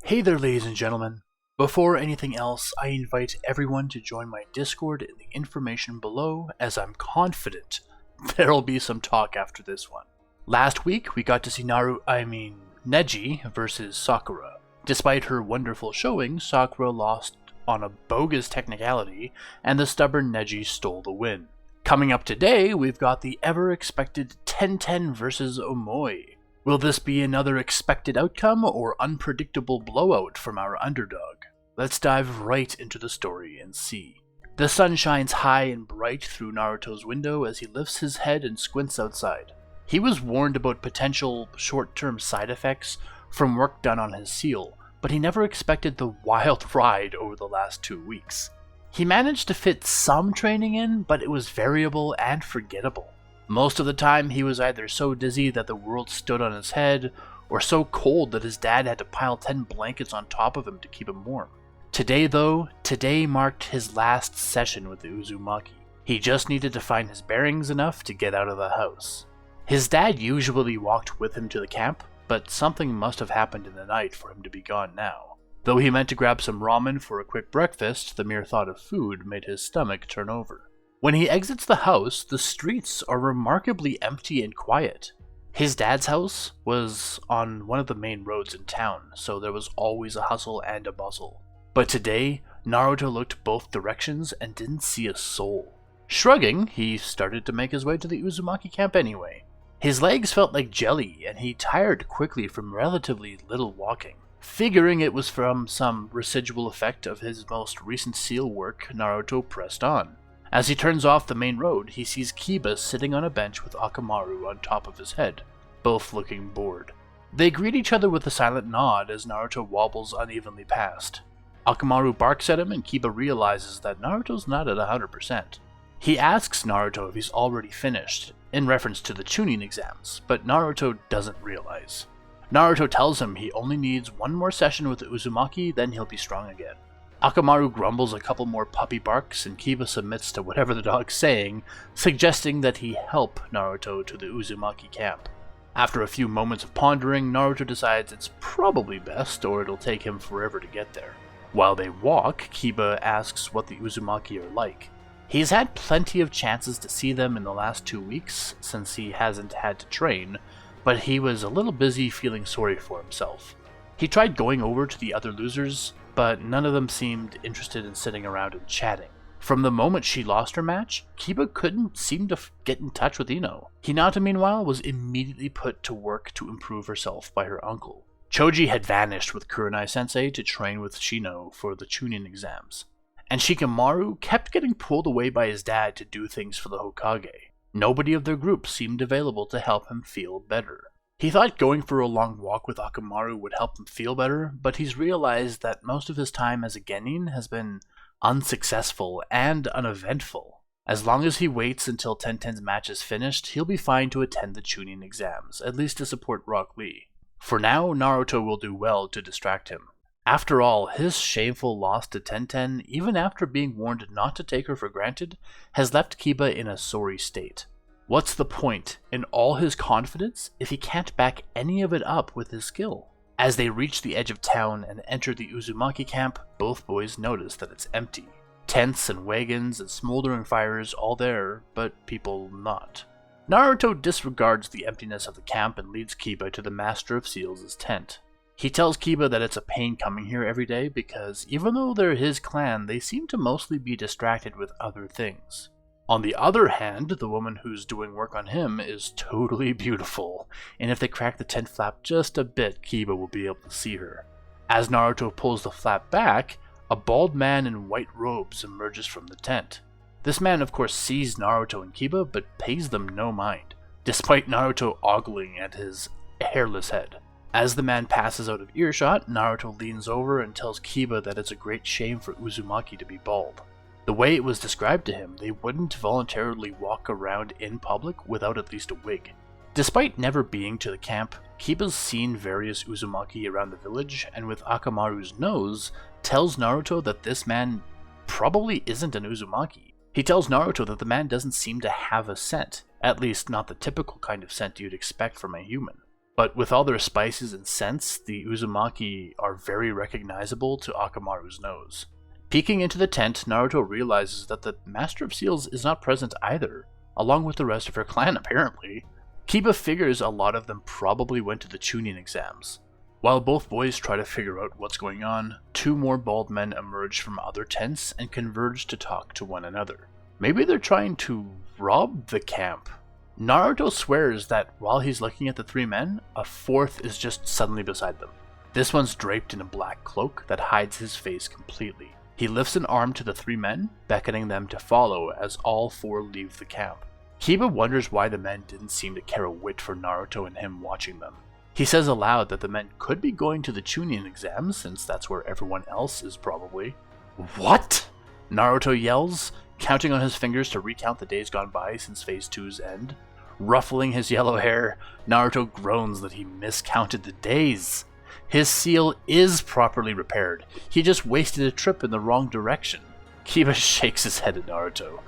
Hey there, ladies and gentlemen. Before anything else, I invite everyone to join my Discord in the information below, as I'm confident there'll be some talk after this one. Last week, we got to see Neji versus Sakura. Despite her wonderful showing, Sakura lost on a bogus technicality, and the stubborn Neji stole the win. Coming up today, we've got the ever-expected Tenten versus Omoi. Will this be another expected outcome or unpredictable blowout from our underdog? Let's dive right into the story and see. The sun shines high and bright through Naruto's window as he lifts his head and squints outside. He was warned about potential short-term side effects from work done on his seal, but he never expected the wild ride over the last 2 weeks. He managed to fit some training in, but it was variable and forgettable. Most of the time, he was either so dizzy that the world stood on his head, or so cold that his dad had to pile 10 blankets on top of him to keep him warm. Today marked his last session with the Uzumaki. He just needed to find his bearings enough to get out of the house. His dad usually walked with him to the camp, but something must have happened in the night for him to be gone now. Though he meant to grab some ramen for a quick breakfast, the mere thought of food made his stomach turn over. When he exits the house, the streets are remarkably empty and quiet. His dad's house was on one of the main roads in town, so there was always a hustle and a bustle. But today, Naruto looked both directions and didn't see a soul. Shrugging, he started to make his way to the Uzumaki camp anyway. His legs felt like jelly, and he tired quickly from relatively little walking. Figuring it was from some residual effect of his most recent seal work, Naruto pressed on. As he turns off the main road, he sees Kiba sitting on a bench with Akamaru on top of his head, both looking bored. They greet each other with a silent nod as Naruto wobbles unevenly past. Akamaru barks at him and Kiba realizes that Naruto's not at 100%. He asks Naruto if he's already finished, in reference to the tuning exams, but Naruto doesn't realize. Naruto tells him he only needs one more session with the Uzumaki, then he'll be strong again. Akamaru grumbles a couple more puppy barks and Kiba submits to whatever the dog's saying, suggesting that he help Naruto to the Uzumaki camp. After a few moments of pondering, Naruto decides it's probably best or it'll take him forever to get there. While they walk, Kiba asks what the Uzumaki are like. He's had plenty of chances to see them in the last 2 weeks since he hasn't had to train, but he was a little busy feeling sorry for himself. He tried going over to the other losers, but none of them seemed interested in sitting around and chatting. From the moment she lost her match, Kiba couldn't seem to get in touch with Ino. Hinata, meanwhile, was immediately put to work to improve herself by her uncle. Choji had vanished with Kurenai-sensei to train with Shino for the Chunin exams, and Shikamaru kept getting pulled away by his dad to do things for the Hokage. Nobody of their group seemed available to help him feel better. He thought going for a long walk with Akamaru would help him feel better, but he's realized that most of his time as a genin has been unsuccessful and uneventful. As long as he waits until Tenten's match is finished, he'll be fine to attend the Chunin exams, at least to support Rock Lee. For now, Naruto will do well to distract him. After all, his shameful loss to Tenten, even after being warned not to take her for granted, has left Kiba in a sorry state. What's the point in all his confidence if he can't back any of it up with his skill? As they reach the edge of town and enter the Uzumaki camp, both boys notice that it's empty. Tents and wagons and smoldering fires all there, but people not. Naruto disregards the emptiness of the camp and leads Kiba to the Master of Seals' tent. He tells Kiba that it's a pain coming here every day because even though they're his clan, they seem to mostly be distracted with other things. On the other hand, the woman who's doing work on him is totally beautiful, and if they crack the tent flap just a bit, Kiba will be able to see her. As Naruto pulls the flap back, a bald man in white robes emerges from the tent. This man of course sees Naruto and Kiba, but pays them no mind, despite Naruto ogling at his hairless head. As the man passes out of earshot, Naruto leans over and tells Kiba that it's a great shame for Uzumaki to be bald. The way it was described to him, they wouldn't voluntarily walk around in public without at least a wig. Despite never being to the camp, Kiba's seen various Uzumaki around the village, and with Akamaru's nose, tells Naruto that this man probably isn't an Uzumaki. He tells Naruto that the man doesn't seem to have a scent, at least not the typical kind of scent you'd expect from a human. But with all their spices and scents, the Uzumaki are very recognizable to Akamaru's nose. Peeking into the tent, Naruto realizes that the Master of Seals is not present either, along with the rest of her clan apparently. Kiba figures a lot of them probably went to the Chunin exams. While both boys try to figure out what's going on, two more bald men emerge from other tents and converge to talk to one another. Maybe they're trying to rob the camp. Naruto swears that while he's looking at the three men, a fourth is just suddenly beside them. This one's draped in a black cloak that hides his face completely. He lifts an arm to the three men, beckoning them to follow as all four leave the camp. Kiba wonders why the men didn't seem to care a whit for Naruto and him watching them. He says aloud that the men could be going to the Chunin exams, since that's where everyone else is probably. What? Naruto yells, counting on his fingers to recount the days gone by since Phase 2's end. Ruffling his yellow hair, Naruto groans that he miscounted the days. His seal is properly repaired. He just wasted a trip in the wrong direction. Kiba shakes his head at Naruto,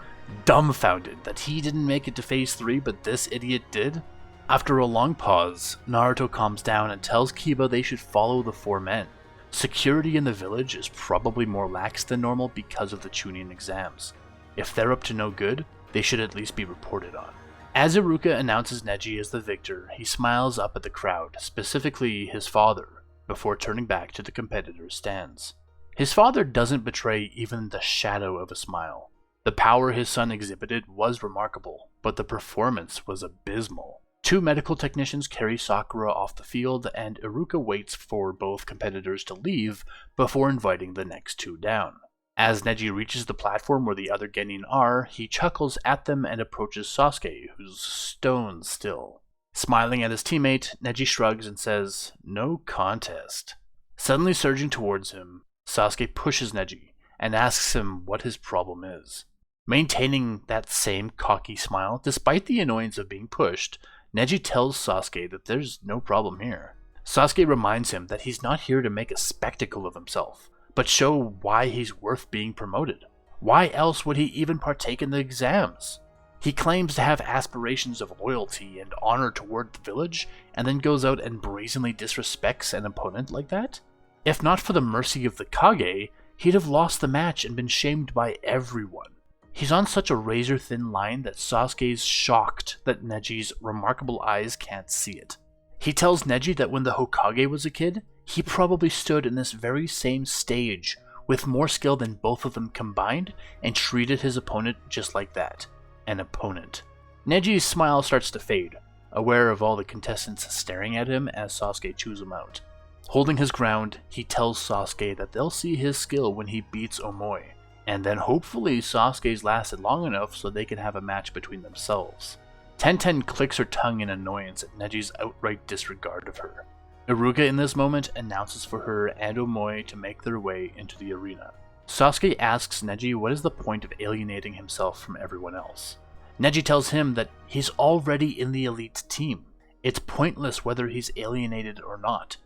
dumbfounded that he didn't make it to Phase 3 but this idiot did. After a long pause, Naruto calms down and tells Kiba they should follow the four men. Security in the village is probably more lax than normal because of the Chunin exams. If they're up to no good, they should at least be reported on. As Iruka announces Neji as the victor, he smiles up at the crowd, specifically his father, before turning back to the competitors' stands. His father doesn't betray even the shadow of a smile. The power his son exhibited was remarkable, but the performance was abysmal. Two medical technicians carry Sakura off the field, and Iruka waits for both competitors to leave before inviting the next two down. As Neji reaches the platform where the other Genin are, he chuckles at them and approaches Sasuke, who's stone still. Smiling at his teammate, Neji shrugs and says, "No contest." Suddenly surging towards him, Sasuke pushes Neji and asks him what his problem is. Maintaining that same cocky smile, despite the annoyance of being pushed, Neji tells Sasuke that there's no problem here. Sasuke reminds him that he's not here to make a spectacle of himself, but show why he's worth being promoted. Why else would he even partake in the exams? He claims to have aspirations of loyalty and honor toward the village, and then goes out and brazenly disrespects an opponent like that? If not for the mercy of the Kage, he'd have lost the match and been shamed by everyone. He's on such a razor-thin line that Sasuke's shocked that Neji's remarkable eyes can't see it. He tells Neji that when the Hokage was a kid, he probably stood in this very same stage, with more skill than both of them combined, and treated his opponent just like that. An opponent. Neji's smile starts to fade, aware of all the contestants staring at him as Sasuke chews him out. Holding his ground, he tells Sasuke that they'll see his skill when he beats Omoi, and then hopefully Sasuke's lasted long enough so they can have a match between themselves. Tenten clicks her tongue in annoyance at Neji's outright disregard of her. Iruka in this moment announces for her and Omoi to make their way into the arena. Sasuke asks Neji what is the point of alienating himself from everyone else. Neji tells him that he's already in the elite team. It's pointless whether he's alienated or not.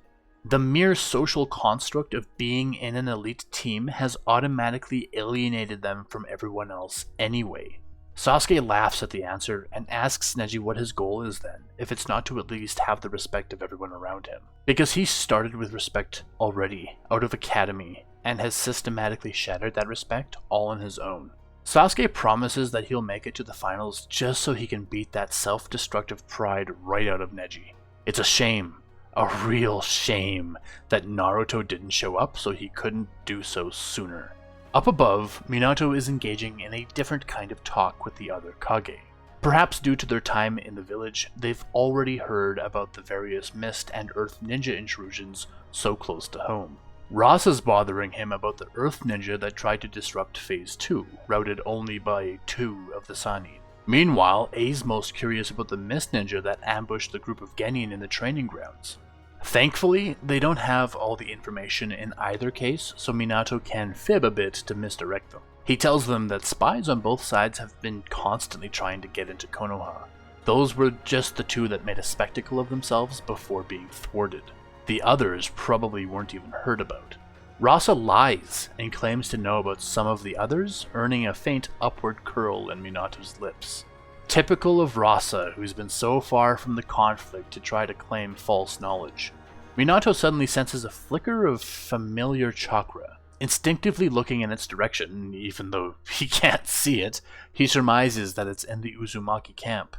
The mere social construct of being in an elite team has automatically alienated them from everyone else anyway. Sasuke laughs at the answer and asks Neji what his goal is then, if it's not to at least have the respect of everyone around him. Because he started with respect already, out of academy, and has systematically shattered that respect all on his own. Sasuke promises that he'll make it to the finals just so he can beat that self-destructive pride right out of Neji. It's a shame, a real shame, that Naruto didn't show up so he couldn't do so sooner. Up above, Minato is engaging in a different kind of talk with the other Kage. Perhaps due to their time in the village, they've already heard about the various Mist and Earth Ninja intrusions so close to home. Ross is bothering him about the Earth Ninja that tried to disrupt Phase 2, routed only by 2 of the Sannin. Meanwhile, A's most curious about the Mist Ninja that ambushed the group of Genin in the training grounds. Thankfully, they don't have all the information in either case, so Minato can fib a bit to misdirect them. He tells them that spies on both sides have been constantly trying to get into Konoha. Those were just the 2 that made a spectacle of themselves before being thwarted. The others probably weren't even heard about. Rasa lies and claims to know about some of the others, earning a faint upward curl in Minato's lips. Typical of Rasa, who's been so far from the conflict to try to claim false knowledge. Minato suddenly senses a flicker of familiar chakra. Instinctively looking in its direction, even though he can't see it, he surmises that it's in the Uzumaki camp.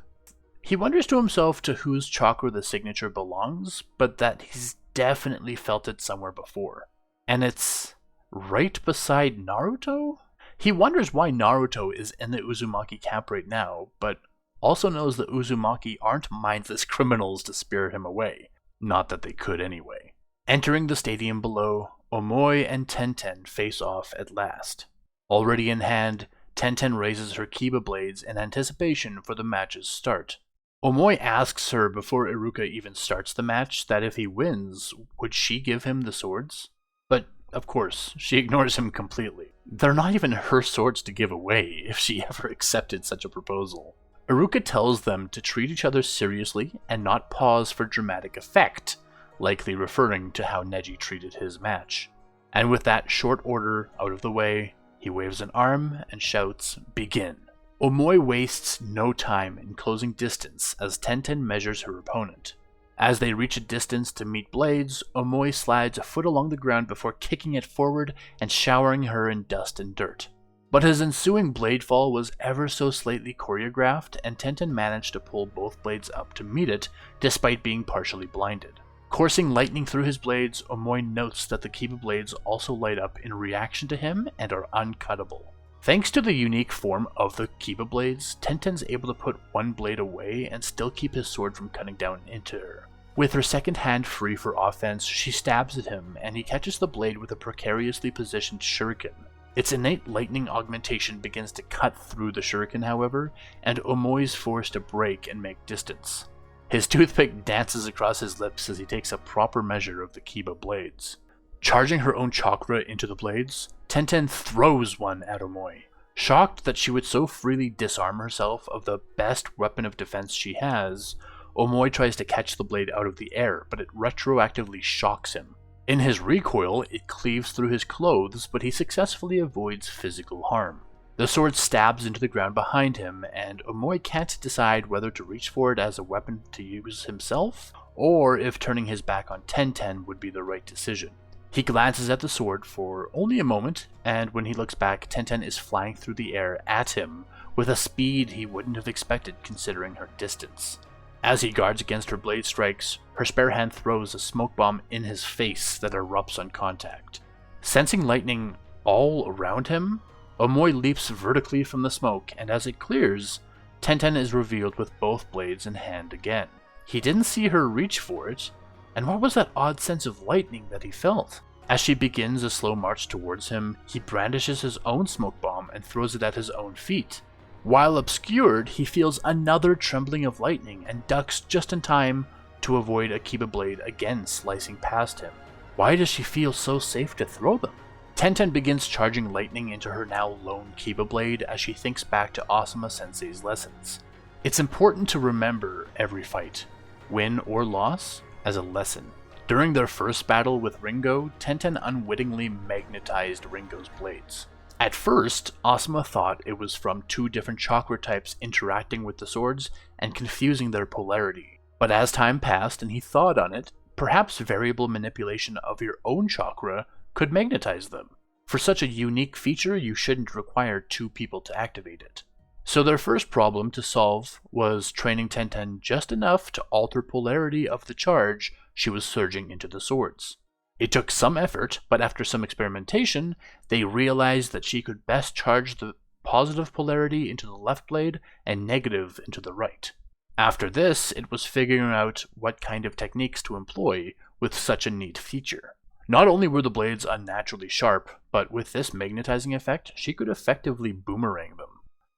He wonders to himself to whose chakra the signature belongs, but that he's definitely felt it somewhere before. And it's right beside Naruto? He wonders why Naruto is in the Uzumaki camp right now, but also knows that Uzumaki aren't mindless criminals to spirit him away. Not that they could anyway. Entering the stadium below, Omoi and Tenten face off at last. Already in hand, Tenten raises her Kiba blades in anticipation for the match's start. Omoi asks her before Iruka even starts the match that if he wins, would she give him the swords? But, of course, she ignores him completely. They're not even her swords to give away if she ever accepted such a proposal. Iruka tells them to treat each other seriously and not pause for dramatic effect, likely referring to how Neji treated his match. And with that short order out of the way, he waves an arm and shouts, "Begin." Omoi wastes no time in closing distance as Tenten measures her opponent. As they reach a distance to meet blades, Omoi slides a foot along the ground before kicking it forward and showering her in dust and dirt. But his ensuing blade fall was ever so slightly choreographed, and Tenten managed to pull both blades up to meet it, despite being partially blinded. Coursing lightning through his blades, Omoi notes that the Kiba blades also light up in reaction to him and are uncuttable. Thanks to the unique form of the Kiba blades, Tenten's able to put one blade away and still keep his sword from cutting down into her. With her second hand free for offense, she stabs at him, and he catches the blade with a precariously positioned shuriken. Its innate lightning augmentation begins to cut through the shuriken, however, and Omoi's forced to break and make distance. His toothpick dances across his lips as he takes a proper measure of the Kiba blades. Charging her own chakra into the blades, Tenten throws one at Omoi. Shocked that she would so freely disarm herself of the best weapon of defense she has, Omoi tries to catch the blade out of the air, but it retroactively shocks him. In his recoil, it cleaves through his clothes, but he successfully avoids physical harm. The sword stabs into the ground behind him, and Omoi can't decide whether to reach for it as a weapon to use himself, or if turning his back on Tenten would be the right decision. He glances at the sword for only a moment, and when he looks back, Tenten is flying through the air at him with a speed he wouldn't have expected considering her distance. As he guards against her blade strikes, her spare hand throws a smoke bomb in his face that erupts on contact. Sensing lightning all around him, Omoi leaps vertically from the smoke, and as it clears, Tenten is revealed with both blades in hand again. He didn't see her reach for it, and what was that odd sense of lightning that he felt? As she begins a slow march towards him, he brandishes his own smoke bomb and throws it at his own feet. While obscured, he feels another trembling of lightning and ducks just in time to avoid a Kiba blade again slicing past him. Why does she feel so safe to throw them? Tenten begins charging lightning into her now lone Kiba blade as she thinks back to Asuma Sensei's lessons. It's important to remember every fight, win or loss, as a lesson. During their first battle with Ringo, Tenten unwittingly magnetized Ringo's blades. At first, Asuma thought it was from two different chakra types interacting with the swords and confusing their polarity. But as time passed and he thought on it, perhaps variable manipulation of your own chakra could magnetize them. For such a unique feature, you shouldn't require two people to activate it. So their first problem to solve was training Tenten just enough to alter polarity of the charge she was surging into the swords. It took some effort, but after some experimentation, they realized that she could best charge the positive polarity into the left blade and negative into the right. After this, it was figuring out what kind of techniques to employ with such a neat feature. Not only were the blades unnaturally sharp, but with this magnetizing effect, she could effectively boomerang them.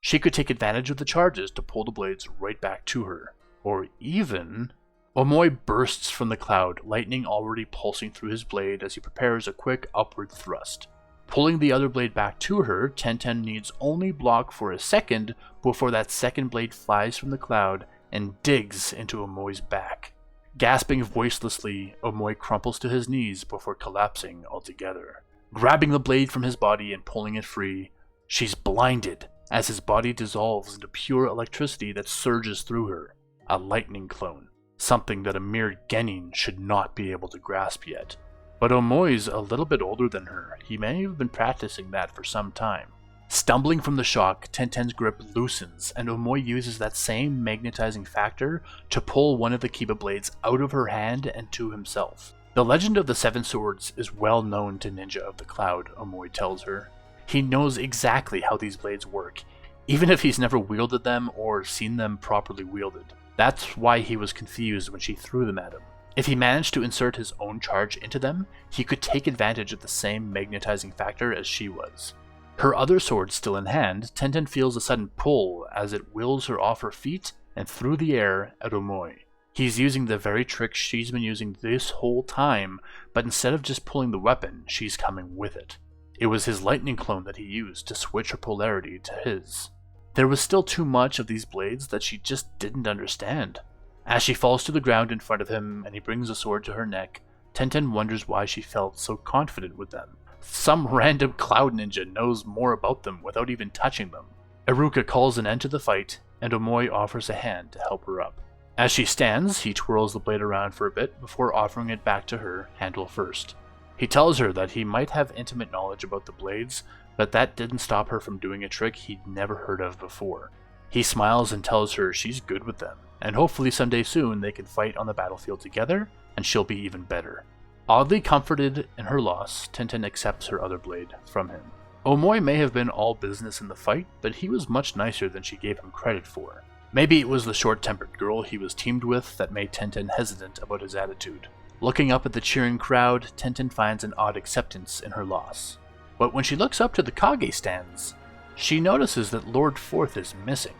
She could take advantage of the charges to pull the blades right back to her. Or even... Omoi bursts from the cloud, lightning already pulsing through his blade as he prepares a quick upward thrust. Pulling the other blade back to her, Tenten needs only block for a second before that second blade flies from the cloud and digs into Omoi's back. Gasping voicelessly, Omoi crumples to his knees before collapsing altogether. Grabbing the blade from his body and pulling it free, she's blinded, as his body dissolves into pure electricity that surges through her. A lightning clone, something that a mere genin should not be able to grasp yet. But Omoi's a little bit older than her. He may have been practicing that for some time. Stumbling from the shock, Tenten's grip loosens, and Omoi uses that same magnetizing factor to pull one of the Kiba blades out of her hand and to himself. The legend of the Seven Swords is well known to Ninja of the Cloud, Omoi tells her. He knows exactly how these blades work, even if he's never wielded them or seen them properly wielded. That's why he was confused when she threw them at him. If he managed to insert his own charge into them, he could take advantage of the same magnetizing factor as she was. Her other sword still in hand, Tenten feels a sudden pull as it wills her off her feet and through the air at Omoi. He's using the very trick she's been using this whole time, but instead of just pulling the weapon, she's coming with it. It was his lightning clone that he used to switch her polarity to his. There was still too much of these blades that she just didn't understand. As she falls to the ground in front of him and he brings the sword to her neck, Tenten wonders why she felt so confident with them. Some random cloud ninja knows more about them without even touching them. Iruka calls an end to the fight, and Omoi offers a hand to help her up. As she stands, he twirls the blade around for a bit before offering it back to her, handle first. He tells her that he might have intimate knowledge about the blades, but that didn't stop her from doing a trick he'd never heard of before. He smiles and tells her she's good with them, and hopefully someday soon they can fight on the battlefield together, and she'll be even better. Oddly comforted in her loss, Tenten accepts her other blade from him. Omoi may have been all business in the fight, but he was much nicer than she gave him credit for. Maybe it was the short-tempered girl he was teamed with that made Tenten hesitant about his attitude. Looking up at the cheering crowd, Tenten finds an odd acceptance in her loss. But when she looks up to the Kage stands, she notices that Lord Fourth is missing.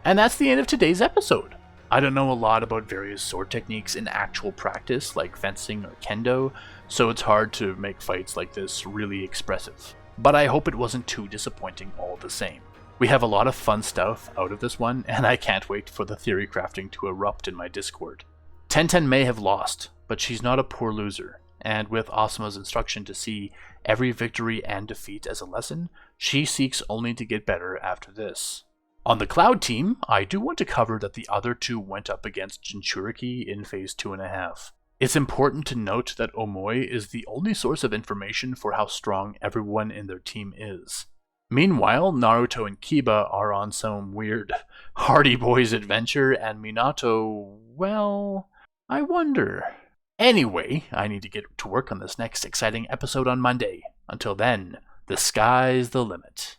And that's the end of today's episode. I don't know a lot about various sword techniques in actual practice, like fencing or kendo, so it's hard to make fights like this really expressive. But I hope it wasn't too disappointing all the same. We have a lot of fun stuff out of this one, and I can't wait for the theory crafting to erupt in my Discord. Tenten may have lost, but she's not a poor loser, and with Asuma's instruction to see every victory and defeat as a lesson, she seeks only to get better after this. On the Cloud team, I do want to cover that the other two went up against Jinchuriki in Phase 2.5. It's important to note that Omoi is the only source of information for how strong everyone in their team is. Meanwhile, Naruto and Kiba are on some weird Hardy Boys adventure, and Minato, well, I wonder. Anyway, I need to get to work on this next exciting episode on Monday. Until then, the sky's the limit.